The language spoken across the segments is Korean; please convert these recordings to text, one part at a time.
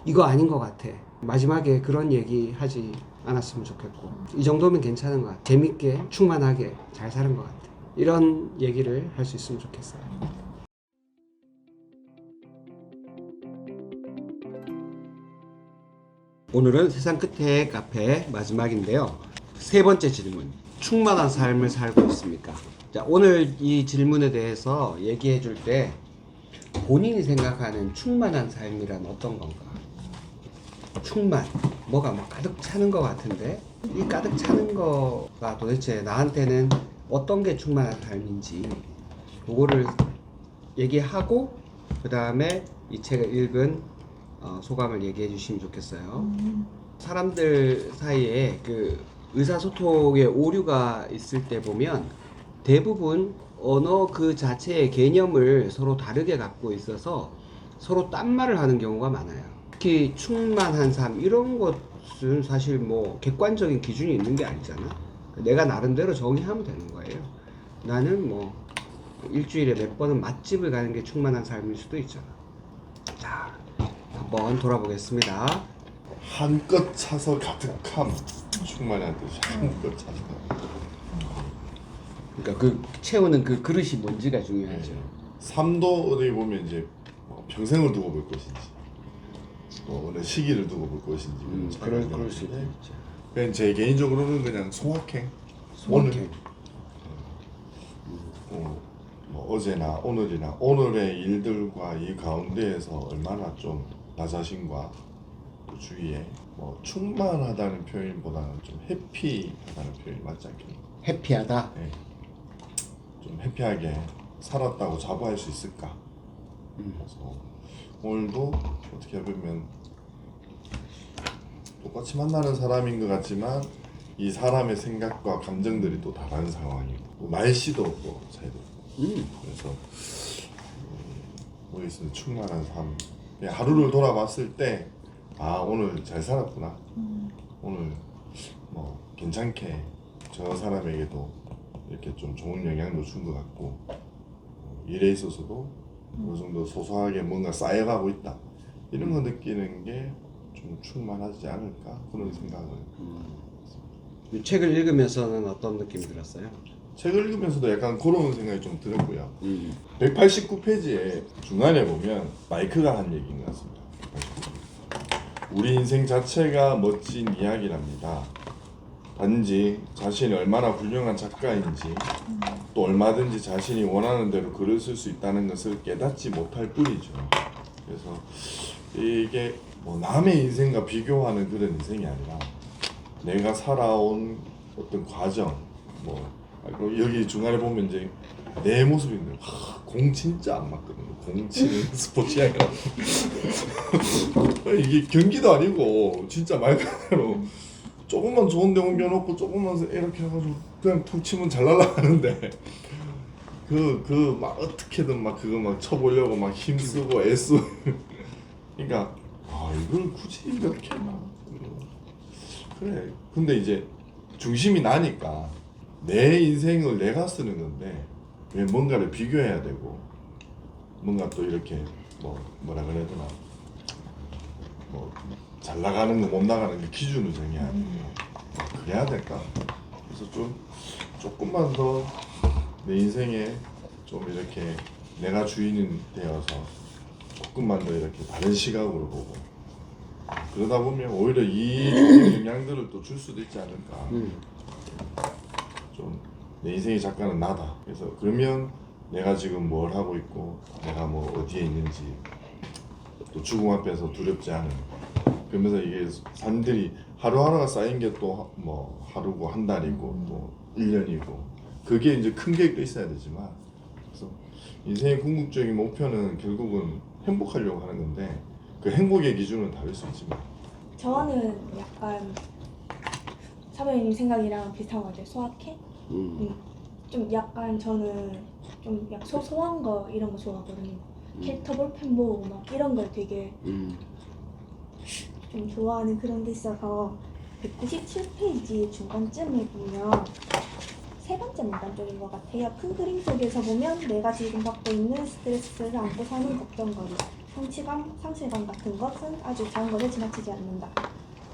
이거 아닌 것 같아. 마지막에 그런 얘기 하지 않았으면 좋겠고, 이 정도면 괜찮은 것 같아. 재밌게 충만하게 잘 사는 것 같아. 이런 얘기를 할 수 있으면 좋겠어요. 오늘은 세상 끝에 카페 마지막인데요. 세 번째 질문. 충만한 삶을 살고 있습니까? 자, 오늘 이 질문에 대해서 얘기해 줄 때 본인이 생각하는 충만한 삶이란 어떤 건가? 충만. 뭐가 막 가득 차는 것 같은데 이 가득 차는 거가 도대체 나한테는 어떤 게 충만한 삶인지 그거를 얘기하고 그 다음에 이 책을 읽은 소감을 얘기해 주시면 좋겠어요. 사람들 사이에 그 의사소통의 오류가 있을 때 보면 대부분 언어 그 자체의 개념을 서로 다르게 갖고 있어서 서로 딴 말을 하는 경우가 많아요. 특히 충만한 삶 이런 것은 사실 뭐 객관적인 기준이 있는 게 아니잖아. 내가 나름대로 정의하면 되는 거예요. 나는 뭐 일주일에 몇 번은 맛집을 가는 게 충만한 삶일 수도 있잖아. 자, 한번 돌아보겠습니다. 한껏 차서 가득함. 충만한 뜻이 한껏 차서. 그러니까 그 채우는 그 그릇이 뭔지가 중요하죠. 삶도 어디 보면 이제 평생을 두고 볼 것인지, 어느 시기를 두고 볼 것인지 그럴 수 있죠. 그냥 제 개인적으로는 그냥 소확행. 소확행. 뭐 어제나 오늘이나 오늘의 일들과 이 가운데에서 얼마나 좀 나 자신과 또 주위에 뭐 충만하다는 표현보다는 좀 해피하다는 표현이 맞지 않겠나? 해피하다. 네. 좀 해피하게 살았다고 자부할 수 있을까? 그래서 오늘도 어떻게 보면 똑같이 만나는 사람인 것 같지만 이 사람의 생각과 감정들이 또 다른 상황이고 또 날씨도 또 차이도 있고 그래서 모르겠습니다. 충만한 삶. 그냥 하루를 돌아봤을 때 아 오늘 잘 살았구나. 오늘 뭐 괜찮게 저 사람에게도 이렇게 좀 좋은 영향도 준 것 같고 일에 있어서도 어느 정도 소소하게 뭔가 쌓여가고 있다. 이런 거 느끼는 게 좀 충만하지 않을까 그런 생각을. 이 책을 읽으면서는 어떤 느낌이 들었어요? 책을 읽으면서도 약간 그런 생각이 좀 들었고요. 189페이지에 중간에 보면 마이크가 한 얘기인 것 같습니다. 우리 인생 자체가 멋진 이야기랍니다. 단지 자신이 얼마나 훌륭한 작가인지 또 얼마든지 자신이 원하는 대로 글을 쓸 수 있다는 것을 깨닫지 못할 뿐이죠. 그래서 이게 뭐 남의 인생과 비교하는 그런 인생이 아니라 내가 살아온 어떤 과정 뭐 여기 중간에 보면 이제 내 모습인데 공 진짜 안 맞거든요. 공 치는 스포츠야가 이게 경기도 아니고 진짜 말 그대로 조금만 좋은 데 옮겨놓고 조금만 이렇게 해가지고 그냥 툭 치면 잘 날아가는데 그 막 어떻게든 막 그거 막 쳐보려고 막 힘쓰고 애쓰고 그러니까 이걸 굳이 이렇게 막 그래. 근데 이제 중심이 나니까 내 인생을 내가 쓰는 건데 왜 뭔가를 비교해야 되고 뭔가 또 이렇게 뭐라 그래야 되나 뭐 잘 나가는 거 못 나가는 게 기준을 정해야 되고 그래야 될까? 그래서 조금만 더 내 인생에 좀 이렇게 내가 주인이 되어서 조금만 더 이렇게 다른 시각으로 보고 그러다 보면 오히려 이 좋은 영향들을 또 줄 수도 있지 않을까. 좀 내 인생의 작가는 나다. 그래서 그러면 내가 지금 뭘 하고 있고 내가 뭐 어디에 있는지 또 죽음 앞에서 두렵지 않은 그러면서 이게 삶들이 하루하루가 쌓인 게 또 뭐 하루고 한 달이고 또 1년이고 그게 이제 큰 계획도 있어야 되지만 그래서 인생의 궁극적인 목표는 결국은 행복하려고 하는 건데 그 행복의 기준은 다를 수 있지만 저는 약간 사모님 생각이랑 비슷한 것 같아요. 소확행? 좀 약간 저는 좀 소소한 거 이런 거 좋아하거든요. 캐릭터 볼펜 모으고 막 이런 걸 되게 좀 좋아하는 그런 게 있어서 197페이지 중간쯤에 보면 세 번째 문단 쪽인 것 같아요. 큰 그림 속에서 보면 내가 지금 받고 있는 스트레스를 안고 사는 걱정거리. 성취감, 상실감 같은 것은 아주 작은 것에 지나치지 않는다.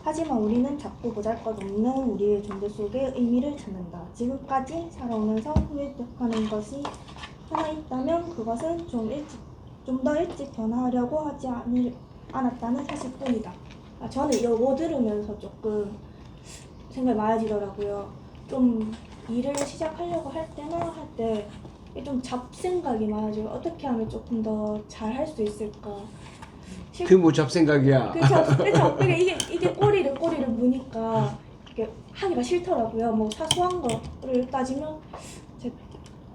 하지만 우리는 자꾸 보잘것없는 우리의 존재 속에 의미를 찾는다. 지금까지 살아오면서 후회하는 것이 하나 있다면 그것은 좀 더 일찍 변화하려고 하지 않았다는 사실뿐이다. 저는 이거 들으면서 조금 생각이 많아지더라고요. 좀 일을 시작하려고 할 때나 좀 잡생각이 많아져요. 어떻게 하면 조금 더 잘 할 수 있을까. 그게 뭐 잡생각이야. 그렇죠. 그러니까 이게 꼬리를 무니까 이게 하기가 싫더라고요. 뭐 사소한 거를 따지면 제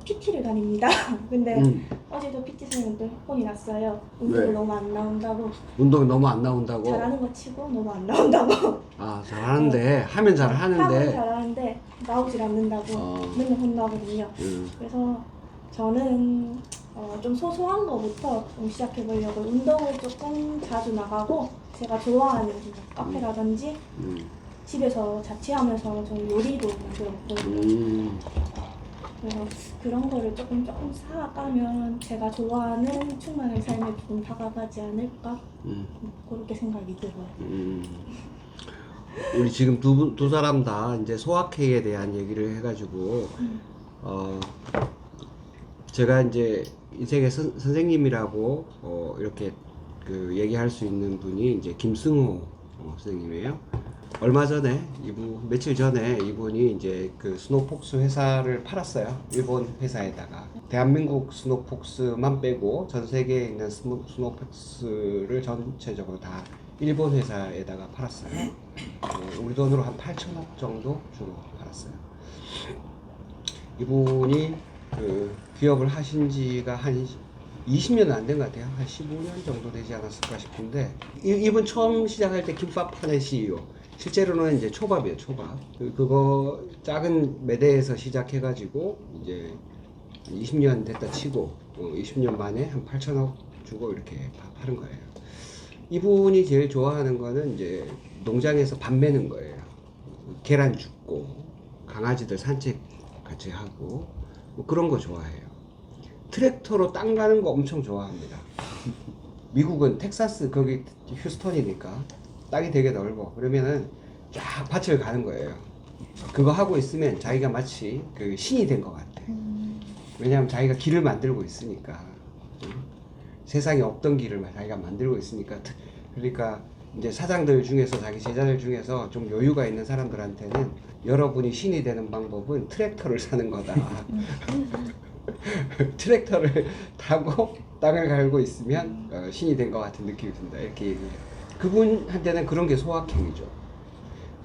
PT를 다닙니다. 근데 어제도 PT 선생님한테 혼이 났어요. 운동을 왜? 너무 안 나온다고. 운동이 너무 안 나온다고. 잘하는 거 치고 너무 안 나온다고. 아, 잘하는데 하면 하면 잘하는데. 잘하는데 나오질 않는다고 맨날 혼나거든요. 그래서 저는 좀 소소한 거부터 좀 시작해 보려고 운동을 조금 자주 나가고 제가 좋아하는 카페라든지 집에서 자취하면서 저는 요리도 만들어 먹거든요. 그래서 그런 거를 조금 사가면 제가 좋아하는 충만한 삶에 조금 다가가지 않을까 그렇게 생각이 들어요. 우리 지금 두 사람 다 이제 소확행에 대한 얘기를 해가지고 제가 이제 인생의 선생님이라고 이렇게 그 얘기할 수 있는 분이 이제 김승호 선생님이에요. 얼마 전에 며칠 전에 이분이 이제 그 스노폭스 회사를 팔았어요. 일본 회사에다가. 대한민국 스노폭스만 빼고 전 세계에 있는 스노폭스를 전체적으로 다 일본 회사에다가 팔았어요. 우리 돈으로 한 8천억 정도 주고 팔았어요. 이분이 그 기업을 하신 지가 한 20년은 안 된 것 같아요. 한 15년 정도 되지 않았을까 싶은데 이분 처음 시작할 때 김밥 파는 CEO. 실제로는 이제 초밥이에요, 초밥. 그거 작은 매대에서 시작해가지고 이제 20년 됐다 치고 20년 만에 한 8천억 주고 이렇게 파는 거예요. 이분이 제일 좋아하는 거는 이제 농장에서 밥 매는 거예요. 계란 줍고 강아지들 산책 같이 하고 뭐 그런 거 좋아해요. 트랙터로 땅 가는 거 엄청 좋아합니다. 미국은 텍사스 거기 휴스턴이니까 땅이 되게 넓어. 그러면은 쫙 밭을 가는 거예요. 그거 하고 있으면 자기가 마치 그 신이 된 것 같아. 왜냐하면 자기가 길을 만들고 있으니까. 세상에 없던 길을 자기가 만들고 있으니까. 그러니까 이제 사장들 중에서 자기 제자들 중에서 좀 여유가 있는 사람들한테는 여러분이 신이 되는 방법은 트랙터를 사는 거다. 트랙터를 타고 땅을 갈고 있으면 신이 된 것 같은 느낌이 든다. 이렇게 얘기해요. 그분한테는 그런 게 소확행이죠.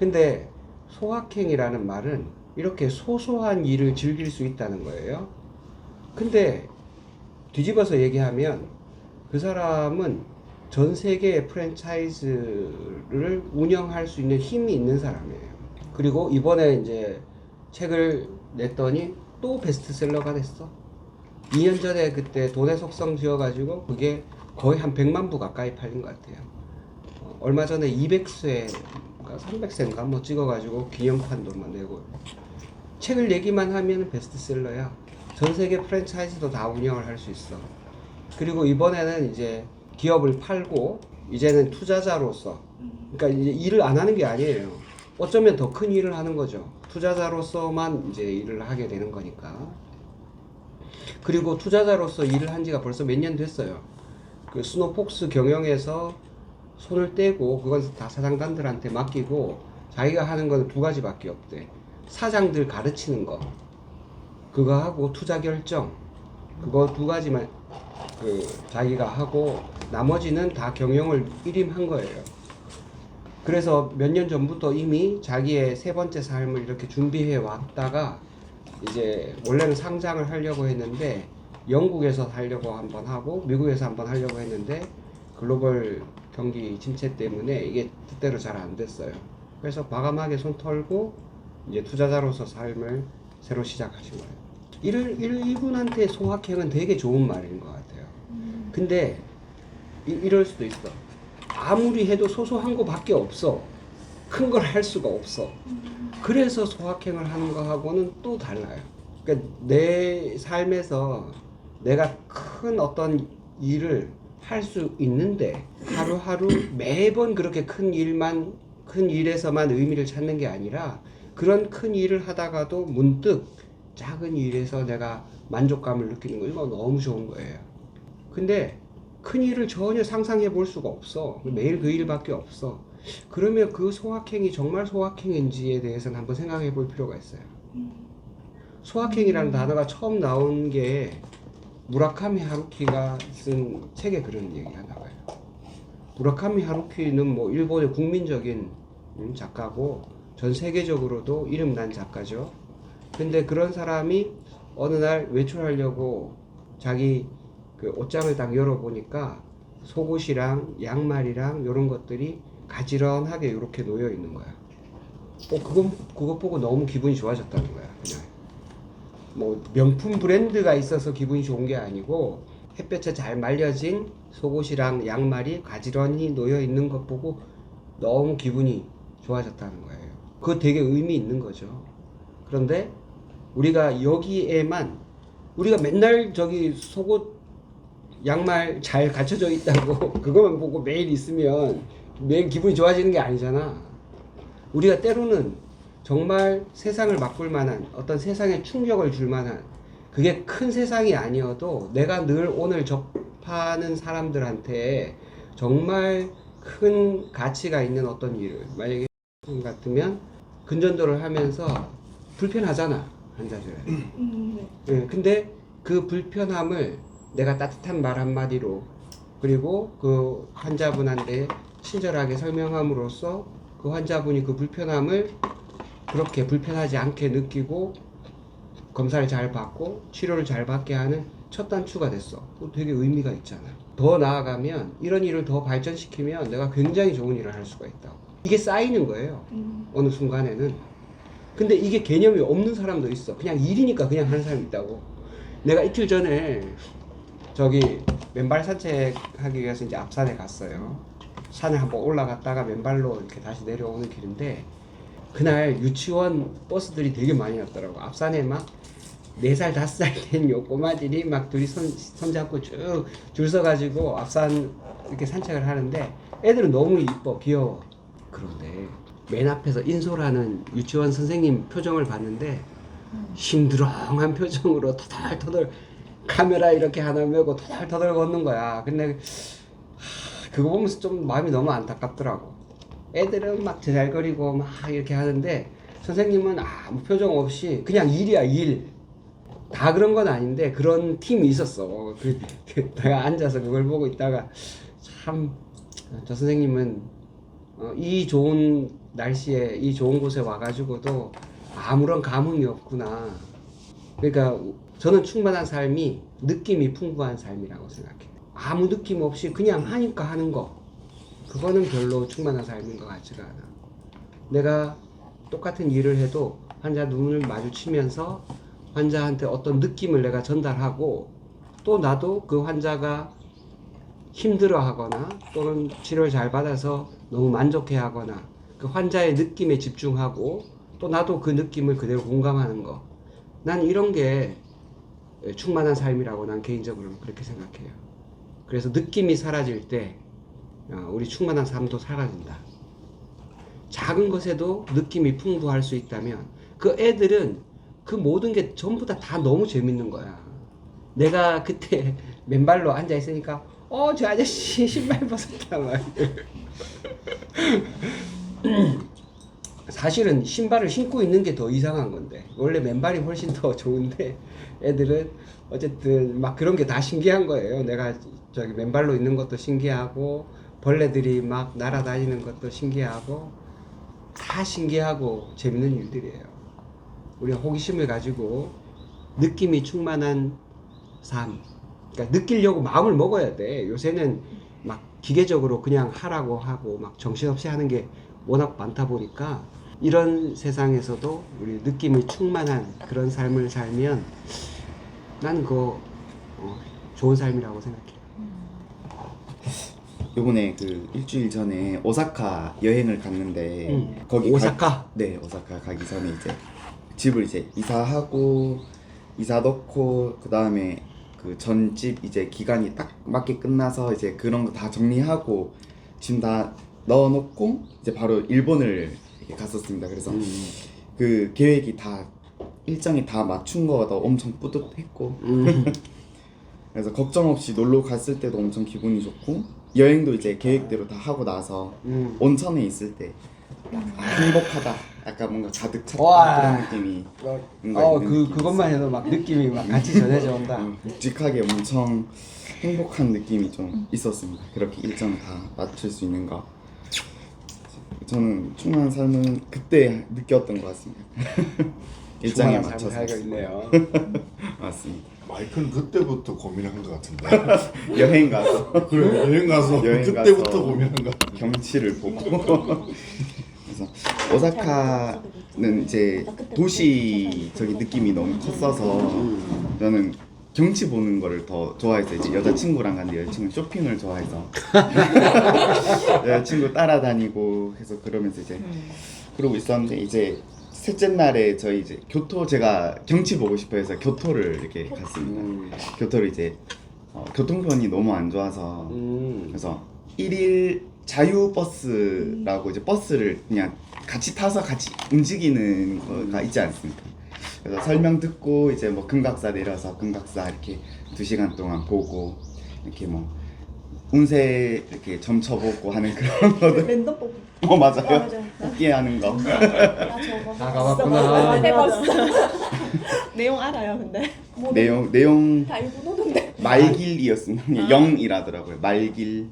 근데 소확행이라는 말은 이렇게 소소한 일을 즐길 수 있다는 거예요. 근데 뒤집어서 얘기하면 그 사람은 전 세계의 프랜차이즈를 운영할 수 있는 힘이 있는 사람이에요. 그리고 이번에 이제 책을 냈더니 또 베스트셀러가 됐어. 2년 전에 그때 돈의 속성 지어가지고 그게 거의 한 100만 부 가까이 팔린 것 같아요. 얼마 전에 200쇄인가 300쇄인가 뭐 찍어가지고 기념판도 내고 책을 내기만 하면 베스트셀러야. 전 세계 프랜차이즈도 다 운영을 할 수 있어. 그리고 이번에는 이제 기업을 팔고 이제는 투자자로서, 그러니까 이제 일을 안 하는 게 아니에요. 어쩌면 더 큰 일을 하는 거죠. 투자자로서만 이제 일을 하게 되는 거니까. 그리고 투자자로서 일을 한 지가 벌써 몇 년 됐어요. 그 스노폭스 경영에서 손을 떼고 그건 다 사장단들한테 맡기고 자기가 하는 건 두 가지밖에 없대. 사장들 가르치는 거, 그거 하고 투자 결정, 그거 두 가지만 그 자기가 하고 나머지는 다 경영을 일임한 거예요. 그래서 몇 년 전부터 이미 자기의 세 번째 삶을 이렇게 준비해 왔다가 이제 원래는 상장을 하려고 했는데 영국에서 하려고 한번 하고 미국에서 한번 하려고 했는데 글로벌 경기 침체 때문에 이게 뜻대로 잘 안 됐어요. 그래서 과감하게 손 털고 이제 투자자로서 삶을 새로 시작하신 거예요. 이분한테 소확행은 되게 좋은 말인 것 같아요. 근데 이럴 수도 있어. 아무리 해도 소소한 거밖에 없어. 큰 걸 할 수가 없어. 그래서 소확행을 하는 거하고는 또 달라요. 그러니까 내 삶에서 내가 큰 어떤 일을 할 수 있는데 하루하루 매번 그렇게 큰 일에서만 의미를 찾는 게 아니라 그런 큰 일을 하다가도 문득 작은 일에서 내가 만족감을 느끼는 거 이거 너무 좋은 거예요. 근데 큰 일을 전혀 상상해 볼 수가 없어. 매일 그 일밖에 없어. 그러면 그 소확행이 정말 소확행인지에 대해서는 한번 생각해 볼 필요가 있어요. 소확행이라는 단어가 처음 나온 게 무라카미 하루키가 쓴 책에 그런 얘기가 나와요. 무라카미 하루키는 뭐 일본의 국민적인 작가고 전 세계적으로도 이름난 작가죠. 근데 그런 사람이 어느 날 외출하려고 자기 그 옷장을 딱 열어보니까 속옷이랑 양말이랑 이런 것들이 가지런하게 이렇게 놓여 있는 거야. 그것 보고 너무 기분이 좋아졌다는 거야. 그냥 뭐 명품 브랜드가 있어서 기분이 좋은 게 아니고 햇볕에 잘 말려진 속옷이랑 양말이 가지런히 놓여 있는 것 보고 너무 기분이 좋아졌다는 거예요. 그거 되게 의미 있는 거죠. 그런데 우리가 여기에만 우리가 맨날 저기 속옷 양말 잘 갖춰져 있다고 그것만 보고 매일 있으면 매일 기분이 좋아지는 게 아니잖아. 우리가 때로는 정말 세상을 바꿀 만한 어떤 세상에 충격을 줄 만한 그게 큰 세상이 아니어도 내가 늘 오늘 접하는 사람들한테 정말 큰 가치가 있는 어떤 일을 만약에 같으면 근전도를 하면서 불편하잖아 환자들은. 네, 근데 그 불편함을 내가 따뜻한 말 한마디로 그리고 그 환자분한테 친절하게 설명함으로써 그 환자분이 그 불편함을 그렇게 불편하지 않게 느끼고 검사를 잘 받고 치료를 잘 받게 하는 첫 단추가 됐어. 그거 되게 의미가 있잖아. 더 나아가면 이런 일을 더 발전시키면 내가 굉장히 좋은 일을 할 수가 있다고. 이게 쌓이는 거예요. 어느 순간에는. 근데 이게 개념이 없는 사람도 있어. 그냥 일이니까 그냥 하는 사람이 있다고. 내가 이틀 전에 저기 맨발 산책하기 위해서 이제 앞산에 갔어요. 산에 한번 올라갔다가 맨발로 이렇게 다시 내려오는 길인데 그날 유치원 버스들이 되게 많이 왔더라고. 앞산에 막 4살, 5살 된 요 꼬마들이 막 둘이 손잡고 쭉 줄 서가지고 앞산 이렇게 산책을 하는데 애들은 너무 이뻐, 귀여워. 그런데 맨 앞에서 인솔하는 유치원 선생님 표정을 봤는데 힘들어한 표정으로 터덜터덜 카메라 이렇게 하나 메고 터덜터덜 걷는 거야. 근데 그거 보면서 좀 마음이 너무 안타깝더라고. 애들은 막 제잘거리고 막 이렇게 하는데 선생님은 아무 표정 없이 그냥 일이야 일. 다 그런 건 아닌데 그런 팀이 있었어. 내가 앉아서 그걸 보고 있다가 참 저 선생님은 이 좋은 날씨에 이 좋은 곳에 와가지고도 아무런 감흥이 없구나. 그러니까 저는 충만한 삶이 느낌이 풍부한 삶이라고 생각해요. 아무 느낌 없이 그냥 하니까 하는 거 그거는 별로 충만한 삶인 것 같지가 않아. 내가 똑같은 일을 해도 환자 눈을 마주치면서 환자한테 어떤 느낌을 내가 전달하고 또 나도 그 환자가 힘들어하거나 또는 치료를 잘 받아서 너무 만족해하거나 그 환자의 느낌에 집중하고 또 나도 그 느낌을 그대로 공감하는 거. 난 이런 게 충만한 삶이라고 난 개인적으로는 그렇게 생각해요. 그래서 느낌이 사라질 때 우리 충만한 삶도 사라진다. 작은 것에도 느낌이 풍부할 수 있다면 그 애들은 그 모든 게 전부 다 너무 재밌는 거야. 내가 그때 맨발로 앉아 있으니까 저 아저씨 신발 벗었다 막. 사실은 신발을 신고 있는 게 더 이상한 건데 원래 맨발이 훨씬 더 좋은데 애들은 어쨌든 막 그런 게 다 신기한 거예요. 내가 저기 맨발로 있는 것도 신기하고 벌레들이 막 날아다니는 것도 신기하고 다 신기하고 재밌는 일들이에요. 우리가 호기심을 가지고 느낌이 충만한 삶, 그러니까 느끼려고 마음을 먹어야 돼. 요새는 막 기계적으로 그냥 하라고 하고 막 정신없이 하는 게 워낙 많다 보니까 이런 세상에서도 우리 느낌이 충만한 그런 삶을 살면 난 그거 좋은 삶이라고 생각해. 요번에 그 일주일 전에 오사카 여행을 갔는데 거기 오사카? 네, 오사카 가기 전에 이제 집을 이제 이사 넣고 그 다음에 그 전집 이제 기간이 딱 맞게 끝나서 이제 그런 거 다 정리하고 짐 다 넣어놓고 이제 바로 일본을 이렇게 갔었습니다. 그래서 그 계획이 다 일정이 다 맞춘 거가 엄청 뿌듯했고 그래서 걱정 없이 놀러 갔을 때도 엄청 기분이 좋고 여행도 이제 계획대로 다 하고 나서 온천에 있을 때 행복하다 약간 뭔가 가득 찼다 와. 그런 느낌이 뭔가 있는 느낌이 그것만 해도 막 느낌이 막 같이 전해져 온다. 묵직하게 엄청 행복한 느낌이 좀 있었습니다. 그렇게 일정을 다 맞출 수 있는 거 저는 충만한 삶은 그때 느꼈던 것 같습니다. 일정에 충만한 맞춰서 삶을 살고 있네요. 맞습니다. 마이크는 그때부터 고민한 것 같은데. 여행 가서 그래 여행 가서 여행 그때부터 가서 고민한 것 같아. 경치를 보고 그래서 오사카는 이제 도시적인 느낌이 너무 컸어서 저는 경치 보는 거를 더 좋아해서 이제 여자친구랑 갔는데 여자친구는 쇼핑을 좋아해서 여자친구 따라다니고 해서 그러면서 이제 그러고 있었는데 이제 셋째 날에 저희 이제 교토 제가 경치 보고 싶어 해서 교토를 이렇게 갔습니다. 교토를 이제 교통편이 너무 안 좋아서 그래서 1일 자유버스라고 이제 버스를 그냥 같이 타서 같이 움직이는 거가 있지 않습니까? 그래서 설명 듣고 이제 뭐 금각사 내려서 금각사 이렇게 2시간 동안 보고 이렇게 뭐 운세 이렇게 점쳐보고 하는 그런 거들. 랜덤 뽑기. 맞아요. 맞아. 뽑기 하는 거. 나 저거. 다 가봤구나. 해봤어. 내용 알아요, 근데. 내용 다 일본어던데. 말길이었습니다. 아. 0이라더라고요. 말길,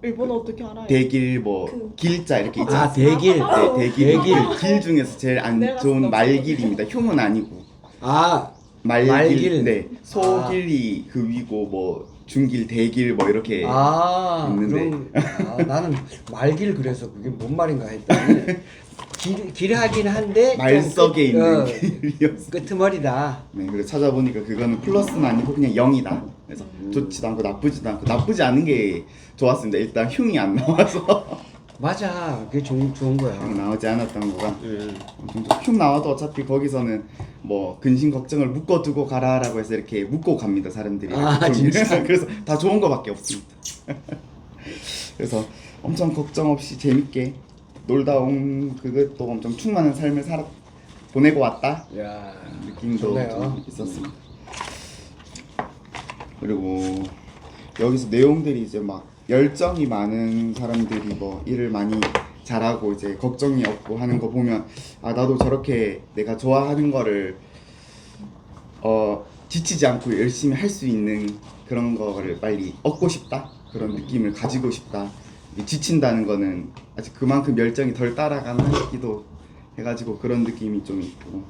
일본어 어떻게 알아요? 대길 뭐 그- 길자 이렇게 있잖아요. 아 대길. 네, 대길. 대길. 길 중에서 제일 안 내가 좋은 썼어. 말길입니다. 흉은 아니고. 아 말길. 말길. 네. 소길이 그 위고 뭐 중길, 대길 뭐 이렇게 있는데. 그럼 나는 말길 그래서 그게 뭔 말인가 했더니 길하긴 한데 말석에 좀 있는 길이었어. 끄트머리다. 네, 그래서 찾아보니까 그거는 플러스는 아니고 그냥 0이다. 그래서 좋지도 않고 나쁘지도 않고 나쁘지 않은 게 좋았습니다. 일단 흉이 안 나와서 맞아, 그게 좋은 거야. 흉 나오지 않았던 거가 예. 흉 나와도 어차피 거기서는 뭐 근심 걱정을 묶어두고 가라라고 해서 이렇게 묶고 갑니다 사람들이. 아, 진짜? 그래서 다 좋은 거밖에 없습니다. 그래서 엄청 걱정 없이 재밌게 놀다 온 그것도 엄청 충만한 삶을 보내고 왔다 야, 느낌도 좋네요. 좀 있었습니다. 그리고 여기서 내용들이 이제 막 열정이 많은 사람들이 뭐 일을 많이 잘하고 이제 걱정이 없고 하는 거 보면 아 나도 저렇게 내가 좋아하는 거를 지치지 않고 열심히 할 수 있는 그런 거를 빨리 얻고 싶다 그런 느낌을 가지고 싶다. 지친다는 거는 아직 그만큼 열정이 덜 따라가기도 해가지고 그런 느낌이 좀 있고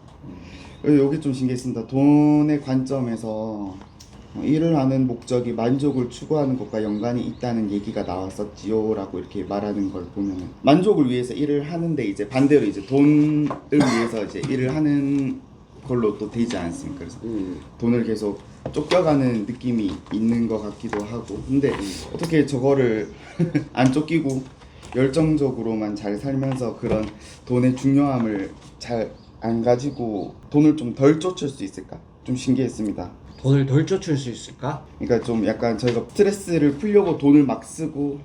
여기 좀 신기했습니다. 돈의 관점에서 일을 하는 목적이 만족을 추구하는 것과 연관이 있다는 얘기가 나왔었지요 라고 이렇게 말하는 걸 보면 만족을 위해서 일을 하는데 이제 반대로 이제 돈을 위해서 이제 일을 하는 걸로 또 되지 않습니까? 그래서 돈을 계속 쫓겨가는 느낌이 있는 것 같기도 하고 근데 어떻게 저거를 안 쫓기고 열정적으로만 잘 살면서 그런 돈의 중요함을 잘 안 가지고 돈을 좀 덜 쫓을 수 있을까? 좀 신기했습니다. 돈을 덜 쫓을 수 있을까? 그러니까 좀 약간 저희가 스트레스를 풀려고 돈을 막 쓰고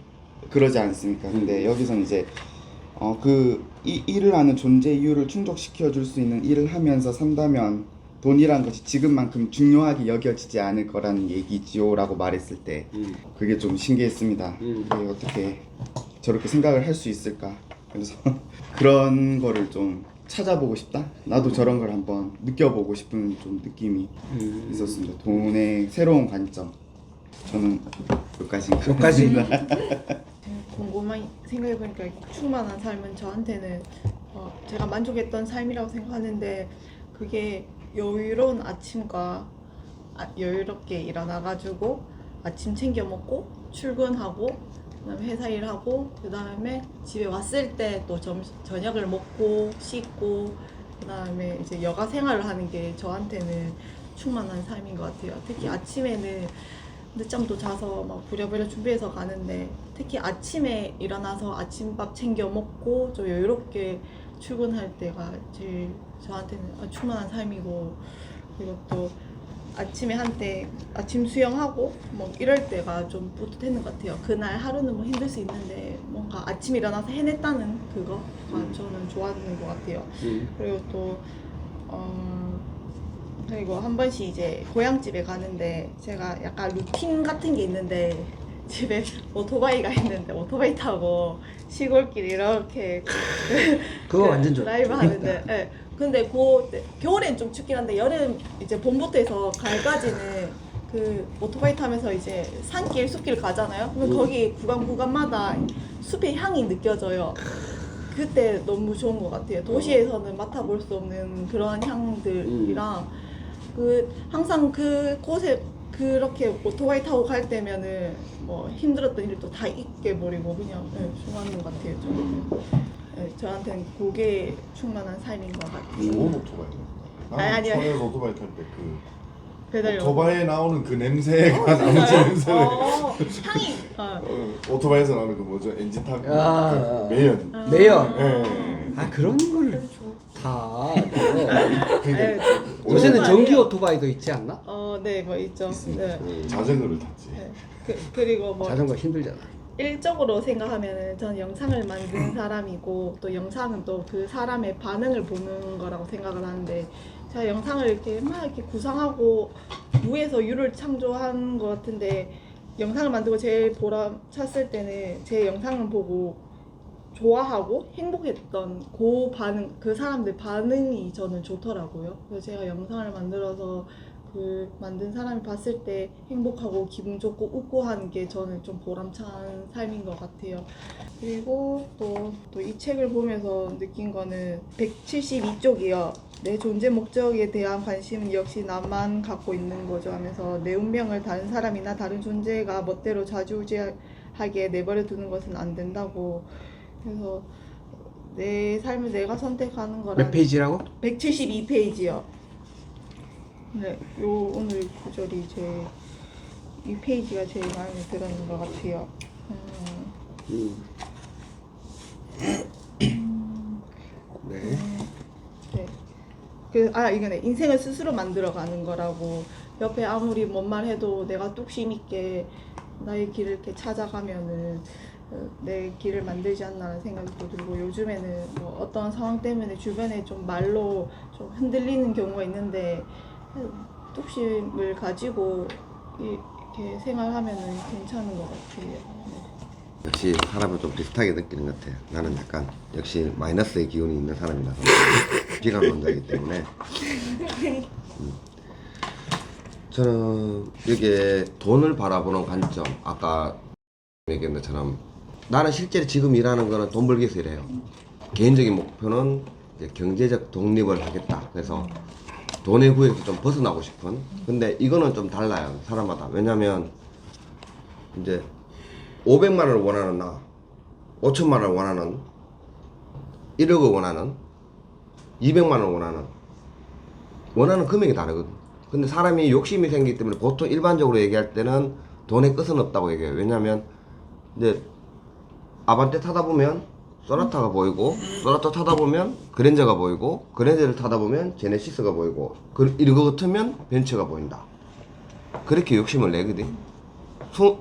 그러지 않습니까? 근데 여기서는 이제 일을 하는 존재 이유를 충족시켜 줄 수 있는 일을 하면서 산다면 돈이란 것이 지금만큼 중요하게 여겨지지 않을 거라는 얘기지요 라고 말했을 때 그게 좀 신기했습니다. 그게 어떻게 저렇게 생각을 할 수 있을까? 그래서 그런 거를 좀 찾아보고 싶다? 나도 저런 걸 한번 느껴보고 싶은 좀 느낌이 있었습니다. 돈의 새로운 관점 저는 여기까지인가? 여기까지. 곰곰이 생각해보니까 충만한 삶은 저한테는 제가 만족했던 삶이라고 생각하는데 그게 여유로운 아침과 여유롭게 일어나가지고 아침 챙겨 먹고 출근하고 그다음에 회사 일하고 그다음에 집에 왔을 때 또 저녁을 먹고 씻고 그다음에 이제 여가 생활을 하는 게 저한테는 충만한 삶인 것 같아요. 특히 아침에는 늦잠도 자서 막 부랴부랴 준비해서 가는데 특히 아침에 일어나서 아침밥 챙겨 먹고 좀 여유롭게 출근할 때가 제일 저한테는 충만한 삶이고 그리고 또 아침에 한때 아침 수영하고 뭐 이럴 때가 좀 뿌듯했는 것 같아요. 그날 하루는 뭐 힘들 수 있는데 뭔가 아침 일어나서 해냈다는 그거가 저는 좋아하는 것 같아요. 그리고 또 그리고 한 번씩 이제 고향집에 가는데 제가 약간 루틴 같은 게 있는데 집에 오토바이가 있는데 오토바이 타고 시골길 이렇게 그거 완전 좋다. 라이브 하는데 예. 근데 겨울엔 좀 춥긴 한데 여름 이제 봄부터 해서 가을까지는 그 오토바이 타면서 이제 산길 숲길 가잖아요. 그럼 거기 구간마다 숲의 향이 느껴져요. 그때 너무 좋은 것 같아요. 도시에서는 맡아볼 수 없는 그런 향들이랑 항상 그곳에 그렇게 오토바이 타고 갈 때면은 뭐 힘들었던 일도 다 잊게버리고 그냥 좋아하는 것 같아요. 저는. 저한테는 그게 충만한 삶인 것 같아요. 좋은 오토바이네. 아니요. 나는 오토바이 탈 때 배달료. 오토바이에 나오는 그 냄새가 나머지 냄새를 향이 오토바이에서 나오는 그 뭐죠? 엔진 타고 아, 그 매연. 매연. 예. 아 그런 거를 다. 네. 요새는 전기 오토바이도 있지 않나? 네, 뭐 있죠. 네. 자전거를 탔지. 네. 그리고 뭐 자전거 힘들잖아. 일적으로 생각하면은 저는 영상을 만든 사람이고 또 영상은 또 그 사람의 반응을 보는 거라고 생각을 하는데 제가 영상을 이렇게 막 이렇게 구상하고 무에서 유를 창조한 것 같은데 영상을 만들고 제일 보람 찼을 때는 제 영상을 보고 좋아하고 행복했던 그 사람들 반응이 저는 좋더라고요. 그래서 제가 영상을 만들어서 그 만든 사람이 봤을 때 행복하고 기분 좋고 웃고 하는 게 저는 좀 보람찬 삶인 것 같아요. 그리고 또 이 책을 보면서 느낀 거는 172쪽이요. 내 존재 목적에 대한 관심은 역시 나만 갖고 있는 거죠 하면서 내 운명을 다른 사람이나 다른 존재가 멋대로 좌지우지하게 내버려 두는 것은 안 된다고. 그래서 내 삶을 내가 선택하는 거라. 몇 페이지라고? 172페이지요. 네, 오늘 구절이 이 페이지가 제일 마음에 들었는 것 같아요. 네. 네. 이거네. 인생을 스스로 만들어가는 거라고. 옆에 아무리 뭔 말 해도 내가 뚝심 있게 나의 길을 이렇게 찾아가면은 내 길을 만들지 않나라는 생각도 들고 요즘에는 뭐 어떤 상황 때문에 주변에 좀 말로 좀 흔들리는 경우가 있는데 뚝심을 가지고 이렇게 생활하면은 괜찮은 것 같아요. 역시 사람은 좀 비슷하게 느끼는 것 같아요. 나는 약간 역시 마이너스의 기운이 있는 사람이라서 비관론자이기 때문에 저는 이게 돈을 바라보는 관점, 아까 얘기한 것처럼 나는 실제로 지금 일하는 거는 돈 벌기 위해서 일해요. 개인적인 목표는 이제 경제적 독립을 하겠다. 그래서 돈의 구에서 좀 벗어나고 싶은. 근데 이거는 좀 달라요, 사람마다. 왜냐면 이제 500만 원을 원하는 나, 5천만 원을 원하는, 1억을 원하는, 200만 원을 원하는 금액이 다르거든. 근데 사람이 욕심이 생기기 때문에 보통 일반적으로 얘기할 때는 돈의 끝은 없다고 얘기해요. 왜냐면 이제 아반떼 타다 보면 소나타가 보이고, 소나타 타다 보면 그랜저가 보이고, 그랜저를 타다 보면 제네시스가 보이고, 이거 같으면 벤츠가 보인다. 그렇게 욕심을 내거든.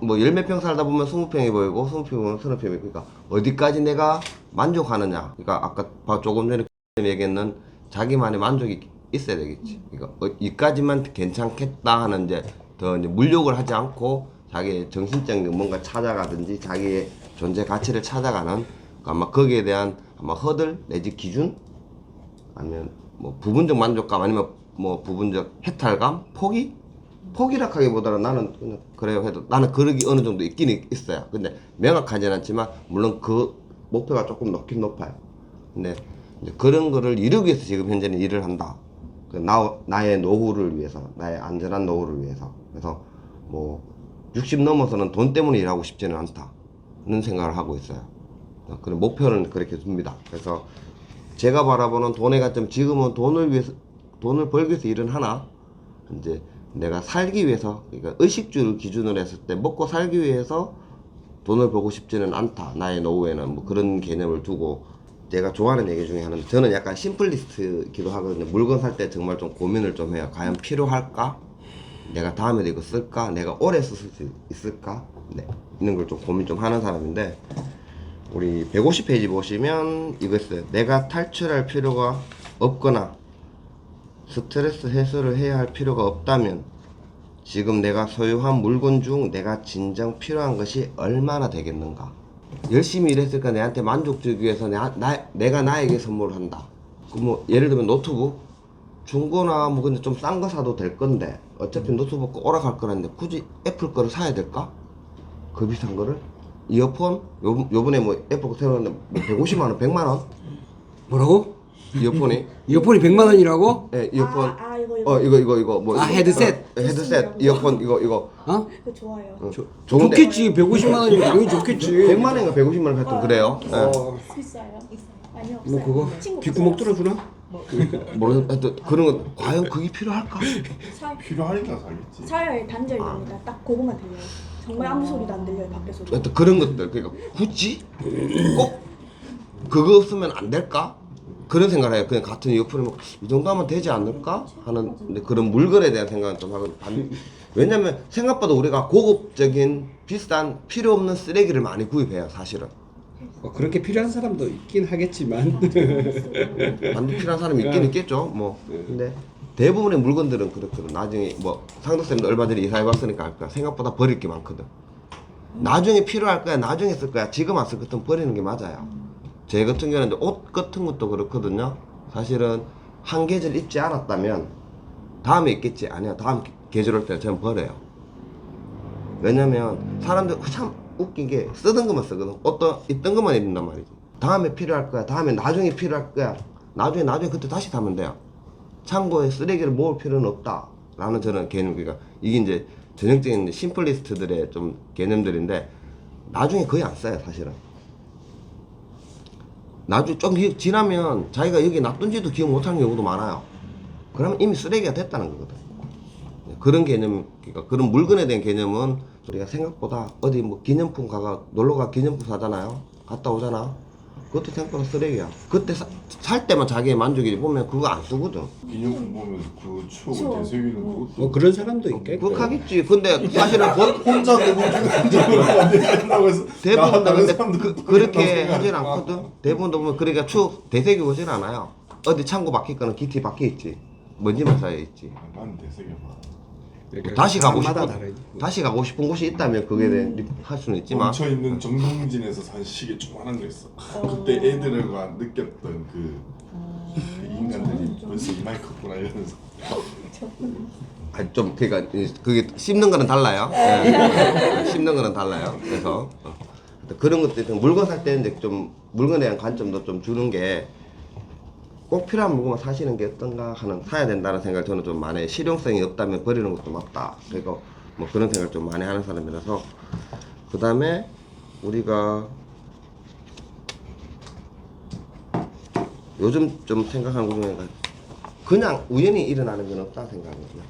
뭐 열 몇 평 살다 보면 20평이 보이고 20평 보면 30평이 보이고. 그러니까 어디까지 내가 만족하느냐. 그러니까 아까 조금 전에 얘기했는 자기만의 만족이 있어야 되겠지. 그러니까 이까지만 괜찮겠다 하는 이제 더 이제 물욕을 하지 않고 자기의 정신적인 뭔가 찾아가든지 자기의 존재 가치를 찾아가는, 아마 거기에 대한 아마 허들 내지 기준, 아니면 뭐 부분적 만족감, 아니면 뭐 부분적 해탈감, 포기라 하기보다는 나는 그냥 그래요 해도 나는 그러기 어느 정도 있긴 있어요. 근데 명확하진 않지만 물론 그 목표가 조금 높긴 높아요. 근데 이제 그런 거를 이루기 위해서 지금 현재는 일을 한다. 나의 노후를 위해서, 나의 안전한 노후를 위해서. 그래서 뭐 60 넘어서는 돈 때문에 일하고 싶지는 않다는 생각을 하고 있어요. 그런 목표는 그렇게 둡니다. 그래서 제가 바라보는 돈의 관점, 지금은 돈을 벌기 위해서 일은 하나, 이제 내가 살기 위해서, 그러니까 의식주를 기준으로 했을 때 먹고 살기 위해서 돈을 벌고 싶지는 않다. 나의 노후에는 뭐 그런 개념을 두고. 제가 좋아하는 얘기 중에 하나는, 저는 약간 심플리스트이기도 하거든요. 물건 살 때 정말 좀 고민을 좀 해요. 과연 필요할까? 내가 다음에도 이거 쓸까? 내가 오래 쓸 수 있을까? 네, 이런 걸 좀 고민 좀 하는 사람인데, 우리 150페이지 보시면 이거 있어요. 내가 탈출할 필요가 없거나 스트레스 해소를 해야 할 필요가 없다면 지금 내가 소유한 물건 중 내가 진정 필요한 것이 얼마나 되겠는가? 열심히 일했으니까 내한테 만족 주기 위해서 내가 나에게 선물을 한다. 그 뭐 예를 들면 노트북 중고나 뭐 근데 좀 싼 거 사도 될 건데 어차피 노트북 거 오락할 거라는데 굳이 애플 거를 사야 될까? 그 비싼 거를? 이어폰? 요번에 뭐 애플 거 새로 나왔는데 뭐 150만 원, 100만 원? 뭐라고? 이어폰이? 이어폰이 100만 원이라고? 예, 이어폰. 이거 뭐 아, 헤드셋? 헤드셋, 이어폰 이거 어? 그거 좋아요. 좋은데 좋겠지. 150만 원이면 당연히 좋겠지. 100만 원인가 150만 원 하여튼 그래요. 예. 있어요? 아니요, 없어요. 뭐 그거 친구 귓구멍 없어요. 뚫어주나? 모르겠 하여튼 그런 거 과연 그게 필요할까? 필요하니까 사겠지. 사야에 단절됩니다. 딱 그거만 들려요. 정말 아무 소리도 안 들려요, 밖에 소리. 하여튼 그런 것들 그러니까 굳이 꼭 그거 없으면 안 될까? 그런 생각을 해요. 그냥 같은 이어폰이 뭐 이 정도 하면 되지 않을까? 하는 근데 그런 물건에 대한 생각은 좀 하고 왜냐면 생각보다 우리가 고급적인 비싼 필요 없는 쓰레기를 많이 구입해요 사실은. 뭐 그렇게 필요한 사람도 있긴 하겠지만 만두 필요한 사람이 있긴 있겠죠. 뭐 근데 대부분의 물건들은 그렇거든. 나중에 뭐 상덕쌤도 얼마 전에 이사해 봤으니까 알 거야. 생각보다 버릴 게 많거든. 나중에 필요할 거야. 나중에 쓸 거야. 지금 안 쓸 것은 버리는 게 맞아요. 제 같은 경우는 이제 옷 같은 것도 그렇거든요. 사실은 한 계절 입지 않았다면 다음에 입겠지. 아니야. 다음 계절 올 때는 저는 버려요. 왜냐면 사람들 참 웃긴 게 쓰던 것만 쓰거든. 어떤 있던 것만 입는단 말이지. 다음에 필요할 거야. 다음에 나중에 필요할 거야. 나중에 그때 다시 사면 돼요. 창고에 쓰레기를 모을 필요는 없다. 라는 저는 개념. 그러니까 이게 이제 전형적인 심플리스트들의 좀 개념들인데 나중에 거의 안 써요 사실은. 나중에 좀 지나면 자기가 여기 놔둔지도 기억 못하는 경우도 많아요. 그러면 이미 쓰레기가 됐다는 거거든. 그런 개념, 그러니까 그런 물건에 대한 개념은 우리가 생각보다 어디 뭐 기념품 놀러가 기념품 사잖아요. 갔다 오잖아. 그것도 생각보다 쓰레기야. 그때 살 때만 자기의 만족이지 보면 그거 안 쓰거든. 기념품 보면 그 추억을 추억. 되새기는 그것도 뭐 그런 사람도 있겠고. 그거 하겠지. 근데 사실은 혼자 내고 된다고 해서 대부분 다 다른 근데 사람들도 그렇게 생각 하진 안 하고. 않거든. 대부분 보면 그러니까 추억 되새기고 오진 않아요. 어디 창고 박힐 거는 기티 박혀 있지. 먼지만 쌓여 있지. 난 되새겨봐. 그러니까 다시 가고 사람마다 싶은 다르지. 다시 가고 싶은 곳이 있다면 그게 할 수는 있지만 멈춰 있는 정동진에서 산 시계 조그만한 거 있어. 그때 애들과 느꼈던 그 인간들이 벌써 이마이 컸구나 이러면서. 좀 그러니까 그게 씹는 거는 달라요. 예. 씹는 거는 달라요. 그래서 그런 것들 물건 살 때는 이제 좀 물건에 대한 관점도 좀 주는 게 꼭 필요한 물건만 사시는 게 어떤가 하는 사야 된다는 생각을 저는 좀 많이 실용성이 없다면 버리는 것도 맞다. 그리고 뭐 그런 생각을 좀 많이 하는 사람이라서 그 다음에 우리가 요즘 좀 생각하는 것 중에 그냥 우연히 일어나는 건 없다 생각하거든요.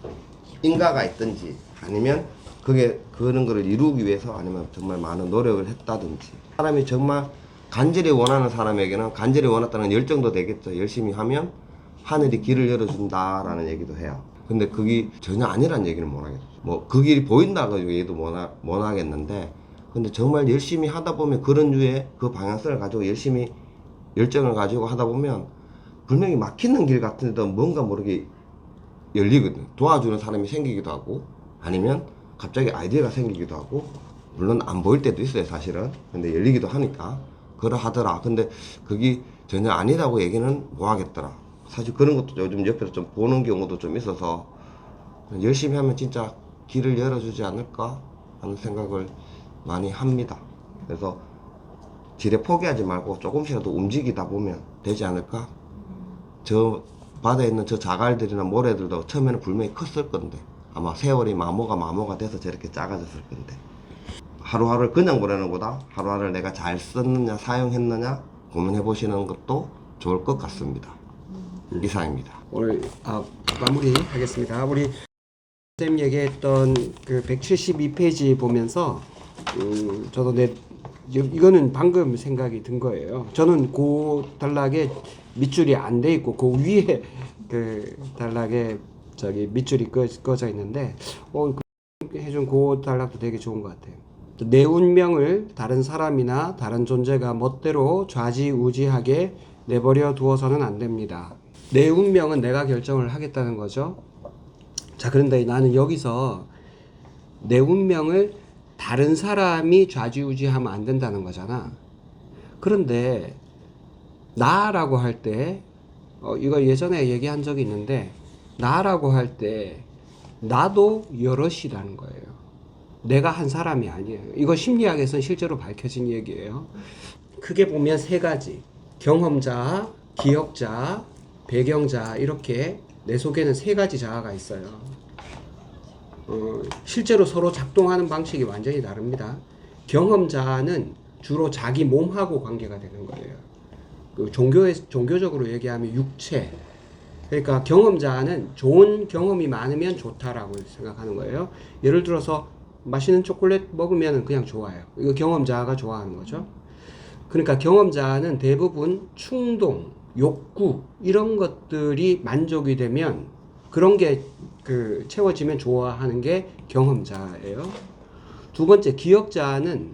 인가가 있든지 아니면 그런 거를 이루기 위해서 아니면 정말 많은 노력을 했다든지 사람이 정말 간절히 원하는 사람에게는 간절히 원했다는 열정도 되겠죠. 열심히 하면 하늘이 길을 열어준다라는 얘기도 해요. 근데 그게 전혀 아니란 얘기는 못 하겠죠. 뭐 그 길이 보인다고 얘기도 못 하겠는데 근데 정말 열심히 하다 보면 그런 류의 그 방향성을 가지고 열심히 열정을 가지고 하다 보면 분명히 막히는 길 같은 데도 뭔가 모르게 열리거든. 도와주는 사람이 생기기도 하고 아니면 갑자기 아이디어가 생기기도 하고 물론 안 보일 때도 있어요 사실은. 근데 열리기도 하니까 그러하더라. 근데 그게 전혀 아니라고 얘기는 못 하겠더라. 사실 그런 것도 요즘 옆에서 좀 보는 경우도 좀 있어서 열심히 하면 진짜 길을 열어주지 않을까 하는 생각을 많이 합니다. 그래서 지레 포기하지 말고 조금씩이라도 움직이다 보면 되지 않을까? 저 바다에 있는 저 자갈들이나 모래들도 처음에는 분명히 컸을 건데 아마 세월이 마모가 돼서 저렇게 작아졌을 건데 하루하루를 그냥 보내는 것보다 하루하루를 내가 잘 썼느냐 사용했느냐 고민해 보시는 것도 좋을 것 같습니다. 이상입니다. 오늘 마무리하겠습니다. 우리 쌤 얘기했던 그 172페이지 보면서 저도 이거는 방금 생각이 든 거예요. 저는 그 단락에 밑줄이 안 돼 있고 그 위에 그 단락에 저기 밑줄이 꺼져 있는데 해준 그 단락도 되게 좋은 것 같아요. 내 운명을 다른 사람이나 다른 존재가 멋대로 좌지우지하게 내버려 두어서는 안 됩니다. 내 운명은 내가 결정을 하겠다는 거죠. 자, 그런데 나는 여기서 내 운명을 다른 사람이 좌지우지하면 안 된다는 거잖아. 그런데 나라고 할 때 이거 예전에 얘기한 적이 있는데, 나라고 할 때 나도 여럿이라는 거예요. 내가 한 사람이 아니에요. 이거 심리학에서는 실제로 밝혀진 얘기예요. 크게 보면 세 가지: 경험자, 기억자, 배경자, 이렇게 내 속에는 세 가지 자아가 있어요. 실제로 서로 작동하는 방식이 완전히 다릅니다. 경험자는 주로 자기 몸하고 관계가 되는 거예요. 그 종교적으로 얘기하면 육체. 그러니까 경험자는 좋은 경험이 많으면 좋다라고 생각하는 거예요. 예를 들어서 맛있는 초콜릿 먹으면 그냥 좋아요. 이거 경험자가 좋아하는 거죠. 그러니까 경험자는 대부분 충동, 욕구 이런 것들이 만족이 되면, 그런 게 채워지면 좋아하는 게 경험자예요. 두 번째, 기억자는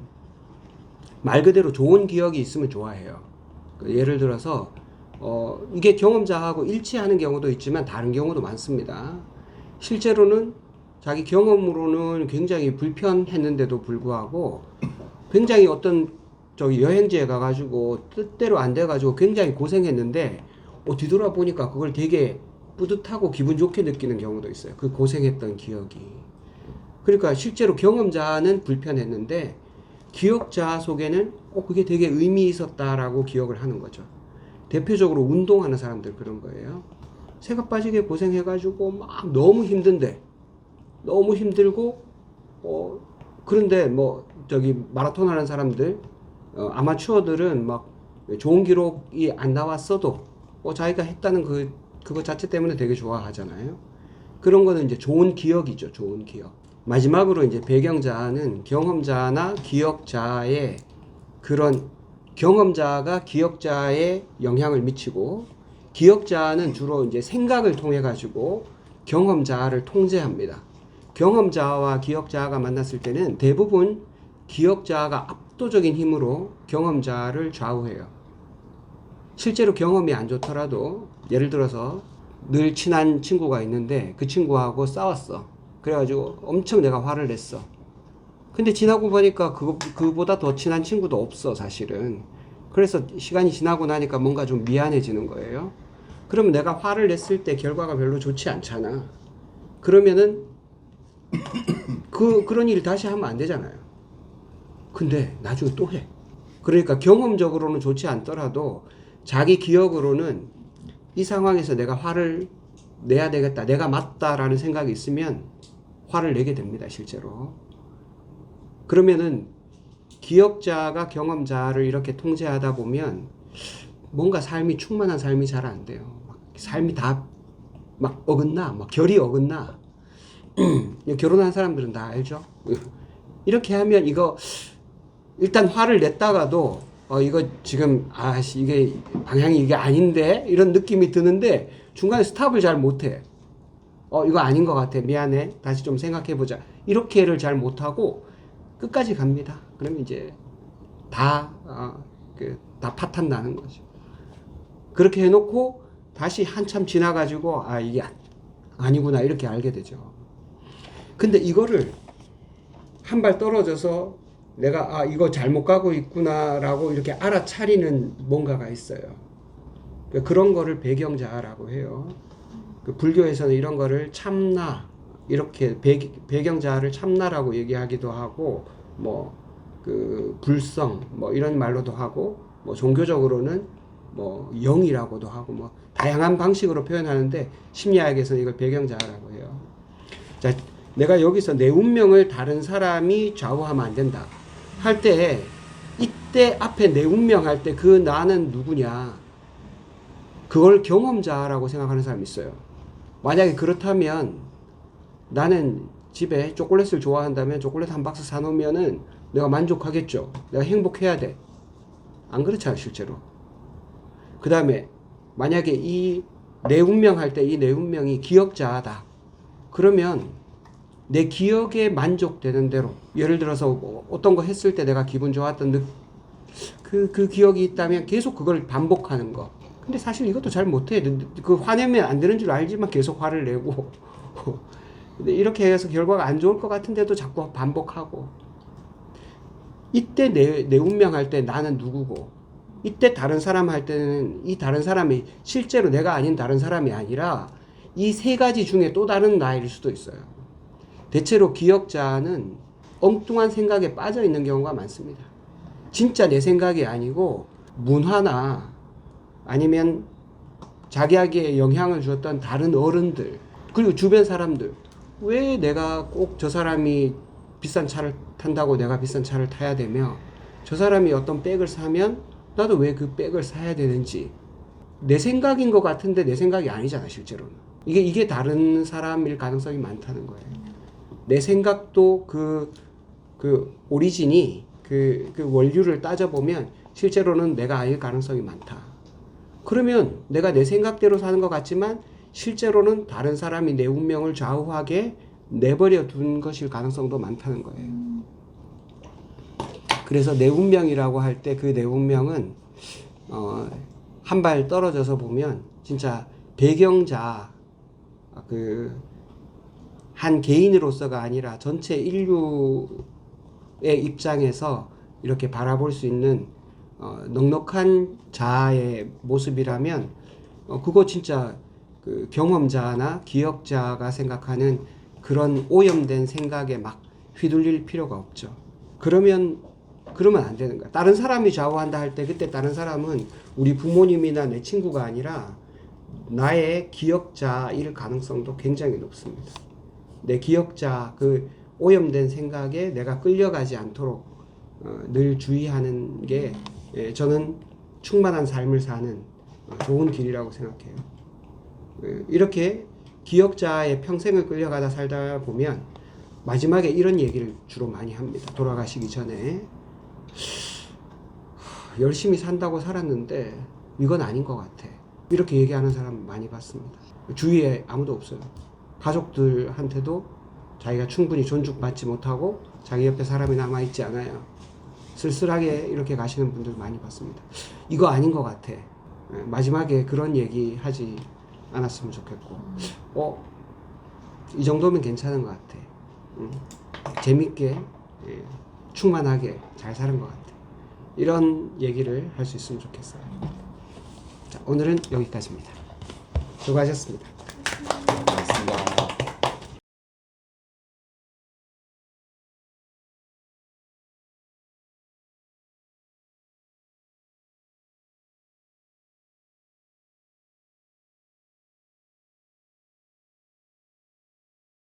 말 그대로 좋은 기억이 있으면 좋아해요. 예를 들어서 이게 경험자하고 일치하는 경우도 있지만 다른 경우도 많습니다. 실제로는 자기 경험으로는 굉장히 불편했는데도 불구하고 굉장히 어떤 여행지에 가가지고 뜻대로 안 돼가지고 굉장히 고생했는데 뒤돌아보니까 그걸 되게 뿌듯하고 기분 좋게 느끼는 경우도 있어요. 그 고생했던 기억이. 그러니까 실제로 경험자는 불편했는데 기억자 속에는 그게 되게 의미 있었다라고 기억을 하는 거죠. 대표적으로 운동하는 사람들 그런 거예요. 새가 빠지게 고생해가지고 막 너무 힘든데, 너무 힘들고 그런데 마라톤 하는 사람들, 아마추어들은 막 좋은 기록이 안 나왔어도 자기가 했다는 그거 자체 때문에 되게 좋아하잖아요. 그런 거는 이제 좋은 기억이죠. 좋은 기억. 마지막으로 이제 배경자는 경험자나 기억자의 그런, 경험자가 기억자에 영향을 미치고, 기억자는 주로 이제 생각을 통해 가지고 경험자를 통제합니다. 경험자와 기억자가 만났을 때는 대부분 기억자가 압도적인 힘으로 경험자를 좌우해요. 실제로 경험이 안 좋더라도, 예를 들어서 늘 친한 친구가 있는데 그 친구하고 싸웠어. 그래가지고 엄청 내가 화를 냈어. 근데 지나고 보니까 그보다 더 친한 친구도 없어, 사실은. 그래서 시간이 지나고 나니까 뭔가 좀 미안해지는 거예요. 그러면 내가 화를 냈을 때 결과가 별로 좋지 않잖아. 그러면은 그런 일 다시 하면 안 되잖아요. 근데 나중에 또 해. 그러니까 경험적으로는 좋지 않더라도 자기 기억으로는 이 상황에서 내가 화를 내야 되겠다, 내가 맞다라는 생각이 있으면 화를 내게 됩니다, 실제로. 그러면은 기억자가 경험자를 이렇게 통제하다 보면 뭔가 충만한 삶이 잘 안 돼요. 삶이 다 막 어긋나, 막 결이 어긋나. 결혼한 사람들은 다 알죠? 이렇게 하면 이거 일단 화를 냈다가도 이거 지금 이게 방향이 이게 아닌데 이런 느낌이 드는데 중간에 스탑을 잘 못해. 이거 아닌 것 같아, 미안해, 다시 좀 생각해보자, 이렇게를 잘 못하고 끝까지 갑니다. 그러면 이제 다 파탄 나는 거죠. 그렇게 해놓고 다시 한참 지나가지고 이게 아니구나 이렇게 알게 되죠. 근데 이거를 한 발 떨어져서 내가 이거 잘못 가고 있구나라고 이렇게 알아차리는 뭔가가 있어요. 그런 거를 배경자라고 해요. 불교에서는 이런 거를 참나, 이렇게 배경자를 참나라고 얘기하기도 하고, 불성, 이런 말로도 하고, 종교적으로는 영이라고도 하고, 다양한 방식으로 표현하는데 심리학에서는 이걸 배경자라고 해요. 자, 내가 여기서 내 운명을 다른 사람이 좌우하면 안 된다 할 때, 이때 앞에 내 운명 할 때 그 나는 누구냐, 그걸 경험자라고 생각하는 사람이 있어요. 만약에 그렇다면 나는 집에 초콜릿을 좋아한다면 초콜릿 한 박스 사놓으면은 내가 만족하겠죠. 내가 행복해야 돼. 안 그렇잖아, 실제로. 그 다음에 만약에 이 내 운명 할 때 이 내 운명이 기억자다. 그러면 내 기억에 만족되는 대로, 예를 들어서 어떤 거 했을 때 내가 기분 좋았던 그 기억이 있다면 계속 그걸 반복하는 거. 근데 사실 이것도 잘 못해. 그 화내면 안 되는 줄 알지만 계속 화를 내고 근데 이렇게 해서 결과가 안 좋을 것 같은데도 자꾸 반복하고, 이때 내 운명 할 때 나는 누구고, 이때 다른 사람 할 때는 이 다른 사람이 실제로 내가 아닌 다른 사람이 아니라 이 세 가지 중에 또 다른 나일 수도 있어요. 대체로 기억자는 엉뚱한 생각에 빠져 있는 경우가 많습니다. 진짜 내 생각이 아니고 문화나 아니면 자기에게 영향을 주었던 다른 어른들, 그리고 주변 사람들, 왜 내가 꼭 저 사람이 비싼 차를 탄다고 내가 비싼 차를 타야 되며, 저 사람이 어떤 백을 사면 나도 왜 그 백을 사야 되는지, 내 생각인 것 같은데 내 생각이 아니잖아 실제로는. 이게 다른 사람일 가능성이 많다는 거예요. 내 생각도 그 오리진이 그 원류를 따져보면 실제로는 내가 아닐 가능성이 많다. 그러면 내가 내 생각대로 사는 것 같지만 실제로는 다른 사람이 내 운명을 좌우하게 내버려 둔 것일 가능성도 많다는 거예요. 그래서 내 운명이라고 할 때 그 내 운명은 한 발 떨어져서 보면 진짜 배경자, 한 개인으로서가 아니라 전체 인류의 입장에서 이렇게 바라볼 수 있는 넉넉한 자아의 모습이라면, 그거 진짜 그 경험자나 기억자가 생각하는 그런 오염된 생각에 막 휘둘릴 필요가 없죠. 그러면 안 되는 거야. 다른 사람이 좌우한다 할 때 그때 다른 사람은 우리 부모님이나 내 친구가 아니라 나의 기억자일 가능성도 굉장히 높습니다. 내 기억자, 그 오염된 생각에 내가 끌려가지 않도록 늘 주의하는 게 저는 충만한 삶을 사는 좋은 길이라고 생각해요. 이렇게 기억자의 평생을 끌려가다 살다 보면 마지막에 이런 얘기를 주로 많이 합니다. 돌아가시기 전에 열심히 산다고 살았는데 이건 아닌 것 같아. 이렇게 얘기하는 사람 많이 봤습니다. 주위에 아무도 없어요. 가족들한테도 자기가 충분히 존중받지 못하고 자기 옆에 사람이 남아있지 않아요. 쓸쓸하게 이렇게 가시는 분들 많이 봤습니다. 이거 아닌 것 같아. 마지막에 그런 얘기 하지 않았으면 좋겠고, 이 정도면 괜찮은 것 같아. 재밌게, 충만하게 잘 사는 것 같아. 이런 얘기를 할 수 있으면 좋겠어요. 자, 오늘은 여기까지입니다. 수고하셨습니다. 고맙습니다.